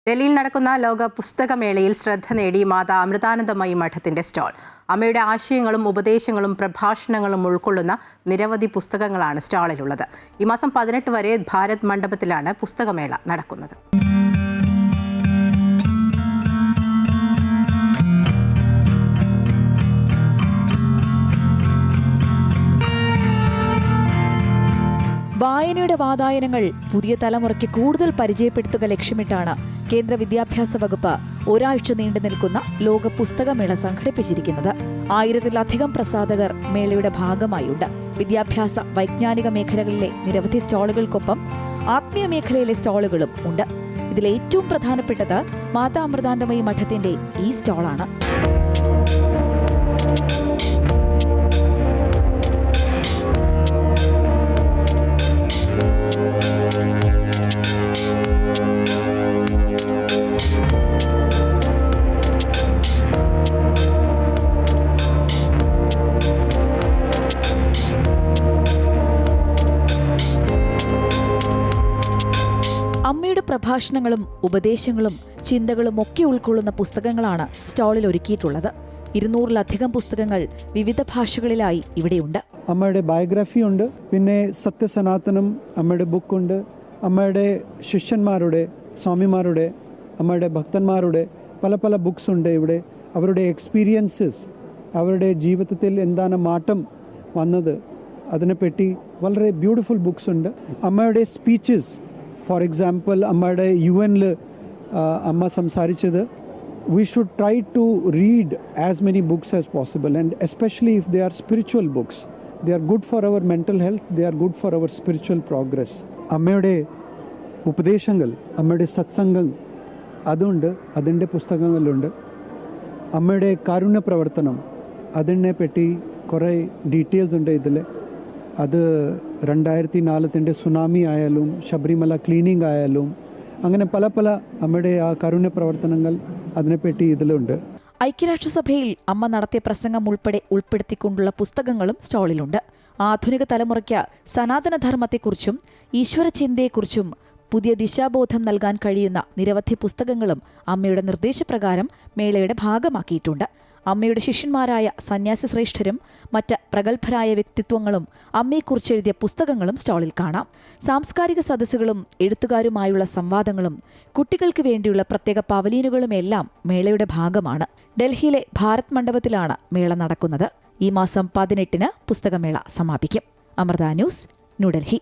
ഡൽഹിയിൽ നടക്കുന്ന ലോക പുസ്തകമേളയിൽ ശ്രദ്ധ നേടി മാതാ അമൃതാനന്ദമയി മഠത്തിന്റെ സ്റ്റാൾ. അമ്മയുടെ ആശയങ്ങളും ഉപദേശങ്ങളും പ്രഭാഷണങ്ങളും ഉൾക്കൊള്ളുന്ന നിരവധി പുസ്തകങ്ങളാണ് സ്റ്റാളിലുള്ളത്. ഈ മാസം 18 വരെ ഭാരത് മണ്ഡപത്തിലാണ് പുസ്തകമേള നടക്കുന്നത്. വായനയുടെ വാതായനങ്ങൾ പുതിയ തലമുറയ്ക്ക് കൂടുതൽ പരിചയപ്പെടുത്തുക ലക്ഷ്യമിട്ടാണ് കേന്ദ്ര വിദ്യാഭ്യാസ വകുപ്പ് ഒരാഴ്ച നീണ്ടു നിൽക്കുന്ന ലോക പുസ്തകമേള സംഘടിപ്പിച്ചിരിക്കുന്നത്. 1000-ലധികം പ്രസാധകർ മേളയുടെ ഭാഗമായുണ്ട്. വിദ്യാഭ്യാസ വൈജ്ഞാനിക മേഖലകളിലെ നിരവധി സ്റ്റാളുകൾക്കൊപ്പം ആത്മീയ മേഖലയിലെ സ്റ്റാളുകളും ഉണ്ട്. ഇതിൽ ഏറ്റവും പ്രധാനപ്പെട്ടത് മാതാ അമൃതാനന്ദമയി മഠത്തിന്റെ ഈ സ്റ്റാളാണ്. അമ്മയുടെ പ്രഭാഷണങ്ങളും ഉപദേശങ്ങളും ചിന്തകളും ഒക്കെ ഉൾക്കൊള്ളുന്ന പുസ്തകങ്ങളാണ് സ്റ്റാളിൽ ഒരുക്കിയിട്ടുള്ളത്. 200-ലധികം പുസ്തകങ്ങൾ വിവിധ ഭാഷകളിലായി ഇവിടെയുണ്ട്. അമ്മയുടെ ബയോഗ്രഫി ഉണ്ട്, പിന്നെ സത്യസനാതനം അമ്മയുടെ ബുക്കുണ്ട്, അമ്മയുടെ ശിഷ്യന്മാരുടെ, സ്വാമിമാരുടെ, അമ്മയുടെ ഭക്തന്മാരുടെ പല പല ബുക്സ് ഉണ്ട് ഇവിടെ. അവരുടെ എക്സ്പീരിയൻസസ്, അവരുടെ ജീവിതത്തിൽ എന്താണ് മാറ്റം വന്നത് അതിനെപ്പറ്റി വളരെ ബ്യൂട്ടിഫുൾ ബുക്സ് ഉണ്ട്. അമ്മയുടെ സ്പീച്ചസ്, ഫോർ എക്സാമ്പിൾ അമ്മയുടെ UN അമ്മ സംസാരിച്ചത്, we should try to read as many books as possible, and especially if they are spiritual books. They are good for our mental health, they are good for our spiritual progress. അമ്മയുടെ ഉപദേശങ്ങൾ, അമ്മയുടെ സത്സംഗം അതുണ്ട്, അതിൻ്റെ പുസ്തകങ്ങളുണ്ട്. അമ്മയുടെ കാരുണ്യ പ്രവർത്തനം അതിനെ പറ്റി കുറേ ഡീറ്റെയിൽസ് ഉണ്ട് ഇതിൽ. അത് 2004 സുനാമി ആയാലും ശബരിമല ക്ലീനിങ് ആയാലും അങ്ങനെ പല പല അമ്മയുടെ ആ കാരുണ്യ പ്രവർത്തനങ്ങൾ അതിനെപ്പറ്റി ഇതിലുണ്ട്. ഐക്യരാഷ്ട്രസഭയിൽ അമ്മ നടത്തിയ പ്രസംഗം ഉൾപ്പെടെ ഉൾപ്പെടുത്തിക്കൊണ്ടുള്ള പുസ്തകങ്ങളും സ്റ്റാളിലുണ്ട്. ആധുനിക തലമുറയ്ക്ക് സനാതനധർമ്മത്തെക്കുറിച്ചും ഈശ്വരചിന്തയെക്കുറിച്ചും പുതിയ ദിശാബോധം നൽകാൻ കഴിയുന്ന നിരവധി പുസ്തകങ്ങളും അമ്മയുടെ നിർദ്ദേശപ്രകാരം മേളയുടെ ഭാഗമാക്കിയിട്ടുണ്ട്. അമ്മയുടെ ശിഷ്യന്മാരായ സന്യാസി ശ്രേഷ്ഠരും മറ്റ് പ്രഗത്ഭരായ വ്യക്തിത്വങ്ങളും അമ്മയെക്കുറിച്ചെഴുതിയ പുസ്തകങ്ങളും സ്റ്റാളിൽ കാണാം. സാംസ്കാരിക സദസ്സുകളും എഴുത്തുകാരുമായുള്ള സംവാദങ്ങളും കുട്ടികൾക്ക് വേണ്ടിയുള്ള പ്രത്യേക പവലീനുകളുമെല്ലാം മേളയുടെ ഭാഗമാണ്. ഡൽഹിയിലെ ഭാരത് മണ്ഡപത്തിലാണ് മേള നടക്കുന്നത്. ഈ മാസം 18 പുസ്തകമേള സമാപിക്കും. അമൃത ന്യൂസ്, ന്യൂഡൽഹി.